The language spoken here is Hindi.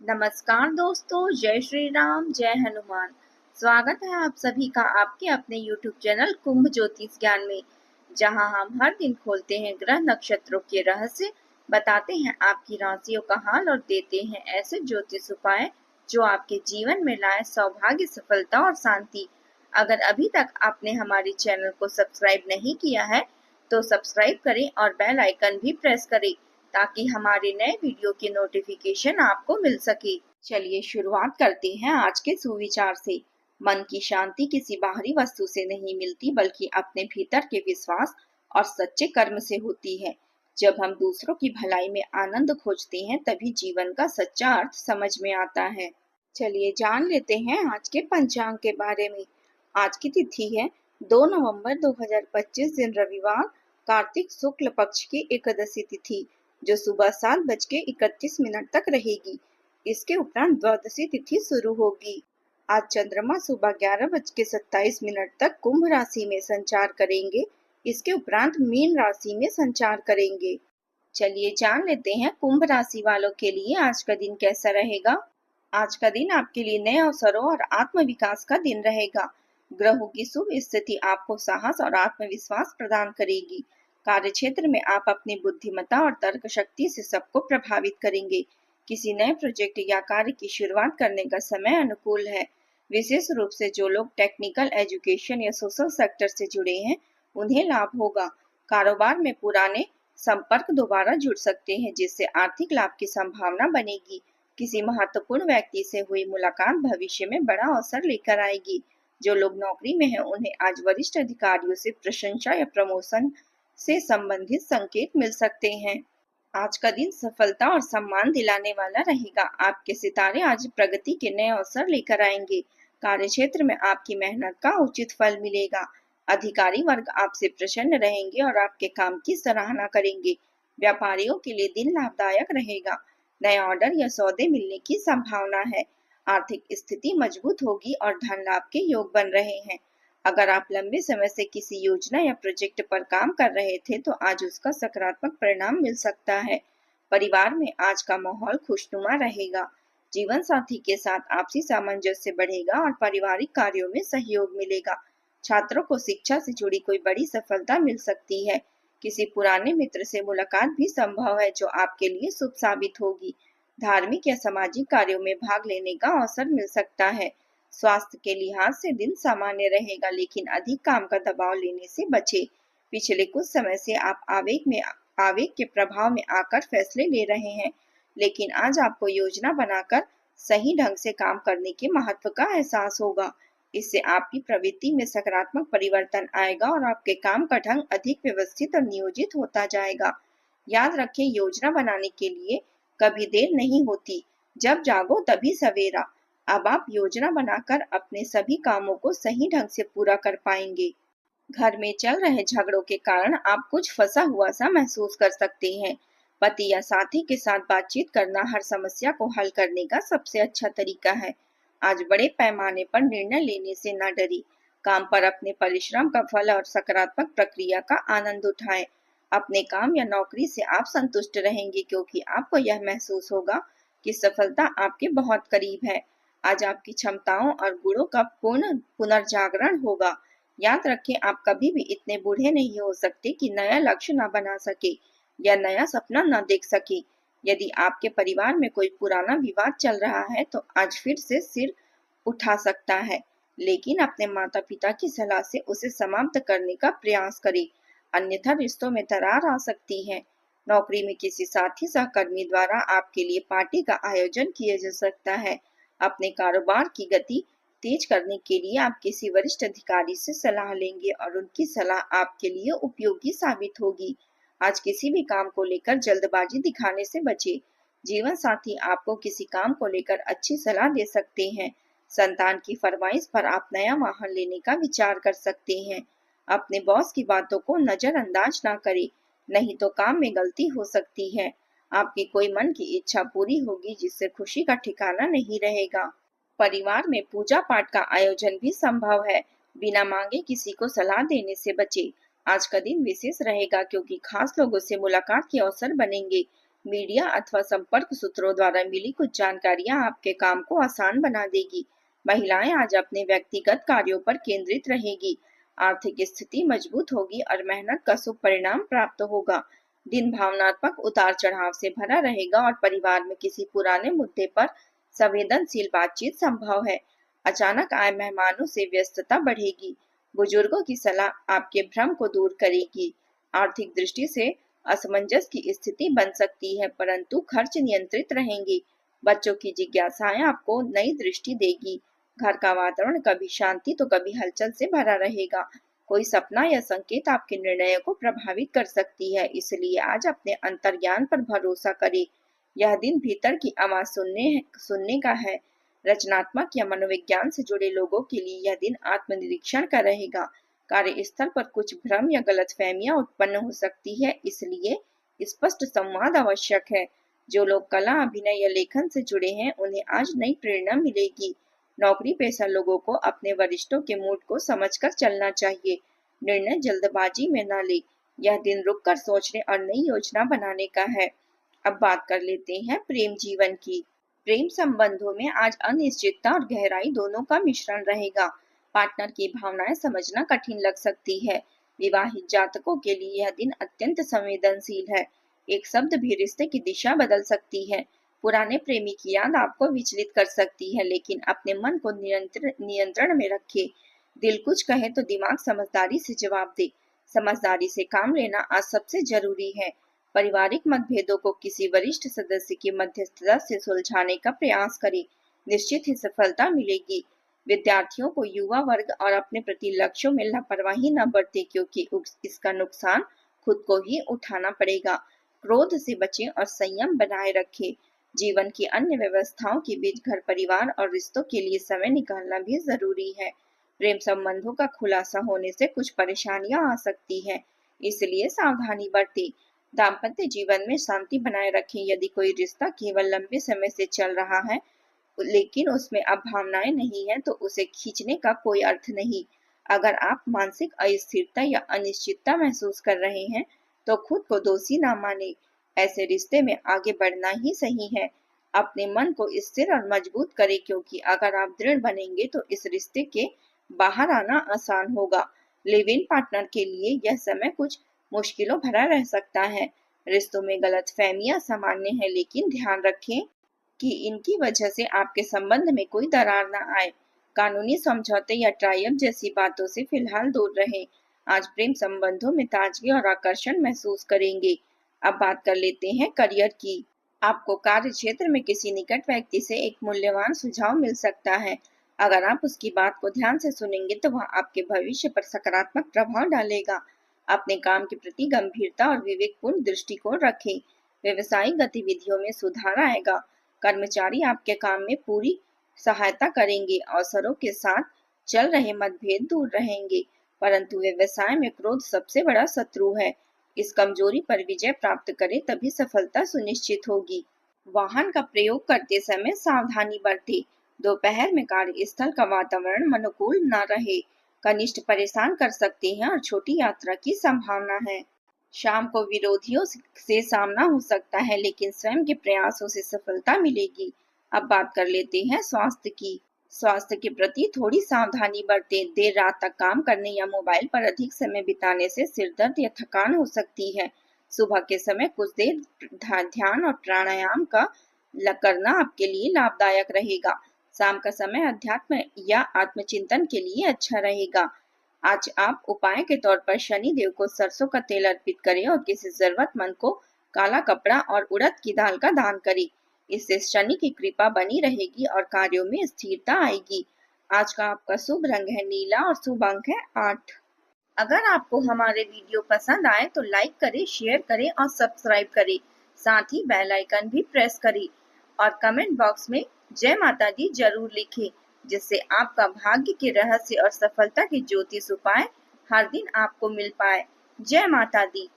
नमस्कार दोस्तों, जय श्री राम, जय हनुमान। स्वागत है आप सभी का आपके अपने YouTube चैनल कुंभ ज्योतिष ज्ञान में, जहां हम हर दिन खोलते हैं ग्रह नक्षत्रों के रहस्य, बताते हैं आपकी राशियों का हाल और देते हैं ऐसे ज्योतिष उपाय जो आपके जीवन में लाए सौभाग्य, सफलता और शांति। अगर अभी तक आपने हमारे चैनल को सब्सक्राइब नहीं किया है तो सब्सक्राइब करें और बेल आइकन भी प्रेस करें ताकि हमारे नए वीडियो की नोटिफिकेशन आपको मिल सके। चलिए शुरुआत करते हैं आज के सुविचार से। मन की शांति किसी बाहरी वस्तु से नहीं मिलती बल्कि अपने भीतर के विश्वास और सच्चे कर्म से होती है। जब हम दूसरों की भलाई में आनंद खोजते हैं तभी जीवन का सच्चा अर्थ समझ में आता है। चलिए जान लेते हैं आज के पंचांग के बारे में। आज की तिथि है 2 नवंबर 2025 दिन रविवार, कार्तिक शुक्ल पक्ष की एकादशी तिथि जो सुबह 7:31 तक रहेगी। इसके उपरांत द्वादशी तिथि शुरू होगी। आज चंद्रमा सुबह 11:27 तक कुंभ राशि में संचार करेंगे। इसके उपरांत मीन राशि में संचार करेंगे। चलिए जान लेते हैं कुंभ राशि वालों के लिए आज का दिन कैसा रहेगा। आज का दिन आपके लिए नए अवसरों और आत्मविकास का दिन रहेगा। ग्रहों की शुभ स्थिति आपको साहस और आत्मविश्वास प्रदान करेगी। कार्य क्षेत्र में आप अपनी बुद्धिमत्ता और तर्क शक्ति से सबको प्रभावित करेंगे। किसी नए प्रोजेक्ट या कार्य की शुरुआत करने का समय अनुकूल है। विशेष रूप से जो लोग टेक्निकल, एजुकेशन या सोशल सेक्टर से जुड़े हैं उन्हें लाभ होगा। कारोबार में पुराने संपर्क दोबारा जुड़ सकते हैं जिससे आर्थिक लाभ की संभावना बनेगी। किसी महत्वपूर्ण व्यक्ति से हुई मुलाकात भविष्य में बड़ा अवसर लेकर आएगी। जो लोग नौकरी में हैं उन्हें आज वरिष्ठ अधिकारियों से प्रशंसा या प्रमोशन से संबंधित संकेत मिल सकते हैं। आज का दिन सफलता और सम्मान दिलाने वाला रहेगा। आपके सितारे आज प्रगति के नए अवसर लेकर आएंगे। कार्य क्षेत्र में आपकी मेहनत का उचित फल मिलेगा। अधिकारी वर्ग आपसे प्रसन्न रहेंगे और आपके काम की सराहना करेंगे। व्यापारियों के लिए दिन लाभदायक रहेगा। नए ऑर्डर या सौदे मिलने की संभावना है। आर्थिक स्थिति मजबूत होगी और धन लाभ के योग बन रहे हैं। अगर आप लंबे समय से किसी योजना या प्रोजेक्ट पर काम कर रहे थे तो आज उसका सकारात्मक परिणाम मिल सकता है। परिवार में आज का माहौल खुशनुमा रहेगा। जीवन साथी के साथ आपसी सामंजस्य बढ़ेगा और पारिवारिक कार्यों में सहयोग मिलेगा। छात्रों को शिक्षा से जुड़ी कोई बड़ी सफलता मिल सकती है। किसी पुराने मित्र से मुलाकात भी संभव है जो आपके लिए शुभ साबित होगी। धार्मिक या सामाजिक कार्यों में भाग लेने का अवसर मिल सकता है। स्वास्थ्य के लिहाज से दिन सामान्य रहेगा लेकिन अधिक काम का दबाव लेने से बचे। पिछले कुछ समय से आप आवेग के प्रभाव में आकर फैसले ले रहे हैं, लेकिन आज आपको योजना बनाकर सही ढंग से काम करने के महत्व का एहसास होगा। इससे आपकी प्रवृत्ति में सकारात्मक परिवर्तन आएगा और आपके काम का ढंग अधिक व्यवस्थित और नियोजित होता जाएगा। याद रखें, योजना बनाने के लिए कभी देर नहीं होती, जब जागो तभी सवेरा। अब आप योजना बनाकर अपने सभी कामों को सही ढंग से पूरा कर पाएंगे। घर में चल रहे झगड़ों के कारण आप कुछ फंसा हुआ सा महसूस कर सकते हैं। पति या साथी के साथ बातचीत करना हर समस्या को हल करने का सबसे अच्छा तरीका है। आज बड़े पैमाने पर निर्णय लेने से न डरिए। काम पर अपने परिश्रम का फल और सकारात्मक प्रक्रिया का आनंद उठाएं। अपने काम या नौकरी से आप संतुष्ट रहेंगे क्योंकि आपको यह महसूस होगा कि सफलता आपके बहुत करीब है। आज आपकी क्षमताओं और गुणों का पूर्ण पुनर्जागरण होगा। याद रखें, आप कभी भी इतने बूढ़े नहीं हो सकते कि नया लक्ष्य न बना सके या नया सपना न देख सके। यदि आपके परिवार में कोई पुराना विवाद चल रहा है तो आज फिर से सिर उठा सकता है, लेकिन अपने माता पिता की सलाह से उसे समाप्त करने का प्रयास करें, अन्यथा रिश्तों में दरार आ सकती है। नौकरी में किसी साथी सहकर्मी द्वारा आपके लिए पार्टी का आयोजन किया जा सकता है। अपने कारोबार की गति तेज करने के लिए आप किसी वरिष्ठ अधिकारी से सलाह लेंगे और उनकी सलाह आपके लिए उपयोगी साबित होगी। आज किसी भी काम को लेकर जल्दबाजी दिखाने से बचे। जीवन साथी आपको किसी काम को लेकर अच्छी सलाह दे सकते हैं। संतान की फरमाइश पर आप नया वाहन लेने का विचार कर सकते हैं। अपने बॉस की बातों को नजरअंदाज ना करें, नहीं तो काम में गलती हो सकती है। आपकी कोई मन की इच्छा पूरी होगी जिससे खुशी का ठिकाना नहीं रहेगा। परिवार में पूजा पाठ का आयोजन भी संभव है। बिना मांगे किसी को सलाह देने से बचे। आज का दिन विशेष रहेगा क्योंकि खास लोगों से मुलाकात के अवसर बनेंगे। मीडिया अथवा संपर्क सूत्रों द्वारा मिली कुछ जानकारियां आपके काम को आसान बना देगी। महिलाएं आज अपने व्यक्तिगत कार्यों पर केंद्रित रहेगी, आर्थिक स्थिति मजबूत होगी और मेहनत का शुभ परिणाम प्राप्त होगा। दिन भावनात्मक उतार चढ़ाव से भरा रहेगा और परिवार में किसी पुराने मुद्दे पर संवेदनशील बातचीत संभव है। अचानक आए मेहमानों से व्यस्तता बढ़ेगी। बुजुर्गों की सलाह आपके भ्रम को दूर करेगी। आर्थिक दृष्टि से असमंजस की स्थिति बन सकती है, परंतु खर्च नियंत्रित रहेंगे। बच्चों की जिज्ञासाएं आपको नई दृष्टि देगी। घर का वातावरण कभी शांति तो कभी हलचल से भरा रहेगा। कोई सपना या संकेत आपके निर्णयों को प्रभावित कर सकती है, इसलिए आज अपने अंतर्ज्ञान पर भरोसा करें। यह दिन भीतर की आवाज सुनने का है। रचनात्मक या मनोविज्ञान से जुड़े लोगों के लिए यह दिन आत्मनिरीक्षण का रहेगा। कार्यस्थल पर कुछ भ्रम या गलतफहमियां उत्पन्न हो सकती है, इसलिए स्पष्ट संवाद आवश्यक है। जो लोग कला, अभिनय या लेखन से जुड़े हैं, उन्हें आज नई प्रेरणा मिलेगी। नौकरी पेशा लोगों को अपने वरिष्ठों के मूड को समझकर चलना चाहिए। निर्णय जल्दबाजी में न ले। यह दिन रुककर सोचने और नई योजना बनाने का है। अब बात कर लेते हैं प्रेम जीवन की। प्रेम संबंधों में आज अनिश्चितता और गहराई दोनों का मिश्रण रहेगा। पार्टनर की भावनाएं समझना कठिन लग सकती है। विवाहित जातकों के लिए यह दिन अत्यंत संवेदनशील है। एक शब्द भी रिश्ते की दिशा बदल सकती है। पुराने प्रेमी की याद आपको विचलित कर सकती है, लेकिन अपने मन को नियंत्रण में रखें। दिल कुछ कहे तो दिमाग समझदारी से जवाब दे। समझदारी से काम लेना आज सबसे जरूरी है। पारिवारिक मतभेदों को किसी वरिष्ठ सदस्य की मध्यस्थता से सुलझाने का प्रयास करें। निश्चित ही सफलता मिलेगी। विद्यार्थियों को युवा वर्ग और अपने प्रति लक्ष्यों में लापरवाही न बरतें, क्योंकि इसका नुकसान खुद को ही उठाना पड़ेगा। क्रोध से बचें और संयम बनाए रखें। जीवन की अन्य व्यवस्थाओं के बीच घर, परिवार और रिश्तों के लिए समय निकालना भी जरूरी है। प्रेम संबंधों का खुलासा होने से कुछ परेशानियां आ सकती है, इसलिए सावधानी बरतें। दाम्पत्य जीवन में शांति बनाए रखें। यदि कोई रिश्ता केवल लंबे समय से चल रहा है लेकिन उसमें अब भावनाएं नहीं है, तो उसे खींचने का कोई अर्थ नहीं। अगर आप मानसिक अस्थिरता या अनिश्चितता महसूस कर रहे हैं, तो खुद को दोषी ना माने। ऐसे रिश्ते में आगे बढ़ना ही सही है। अपने मन को स्थिर और मजबूत करें, क्योंकि अगर आप दृढ़ बनेंगे तो इस रिश्ते के बाहर आना आसान होगा। लिव इन पार्टनर के लिए यह समय कुछ मुश्किलों भरा रह सकता है। रिश्तों में गलतफहमियां सामान्य है, लेकिन ध्यान रखें कि इनकी वजह से आपके संबंध में कोई दरार न आए। कानूनी समझौते या ट्राई-अप जैसी बातों से फिलहाल दूर रहें। आज प्रेम संबंधों में ताजगी और आकर्षण महसूस करेंगे। अब बात कर लेते हैं करियर की। आपको कार्य क्षेत्र में किसी निकट व्यक्ति से एक मूल्यवान सुझाव मिल सकता है। अगर आप उसकी बात को ध्यान से सुनेंगे तो वह आपके भविष्य पर सकारात्मक प्रभाव डालेगा। अपने काम के प्रति गंभीरता और विवेकपूर्ण दृष्टिकोण रखें। व्यवसायिक गतिविधियों में सुधार आएगा। कर्मचारी आपके काम में पूरी सहायता करेंगे। अवसरों के साथ चल रहे मतभेद दूर रहेंगे, परंतु व्यवसाय में क्रोध सबसे बड़ा शत्रु है। इस कमजोरी पर विजय प्राप्त करें, तभी सफलता सुनिश्चित होगी। वाहन का प्रयोग करते समय सावधानी बरतें। दोपहर में कार्यस्थल का वातावरण अनुकूल न रहे। कनिष्ठ परेशान कर सकते हैं और छोटी यात्रा की संभावना है। शाम को विरोधियों से सामना हो सकता है, लेकिन स्वयं के प्रयासों से सफलता मिलेगी। अब बात कर लेते हैं स्वास्थ्य की। स्वास्थ्य के प्रति थोड़ी सावधानी बरतें। देर रात तक काम करने या मोबाइल पर अधिक समय बिताने से सिर दर्द या थकान हो सकती है। सुबह के समय कुछ देर ध्यान और प्राणायाम का करना आपके लिए लाभदायक रहेगा। शाम का समय अध्यात्म या आत्मचिंतन के लिए अच्छा रहेगा। आज आप उपाय के तौर पर शनि देव को सरसों का तेल अर्पित करें और किसी जरूरतमंद को काला कपड़ा और उड़द की दाल का दान करें। इससे शनि की कृपा बनी रहेगी और कार्यों में स्थिरता आएगी। आज का आपका शुभ रंग है नीला और शुभ अंक है 8। अगर आपको हमारे वीडियो पसंद आए तो लाइक करें, शेयर करें और सब्सक्राइब करें। साथ ही बेल आइकन भी प्रेस करें और कमेंट बॉक्स में जय माता दी जरूर लिखें, जिससे आपका भाग्य के रहस्य और सफलता के ज्योतिष उपाय हर दिन आपको मिल पाए। जय माता दी।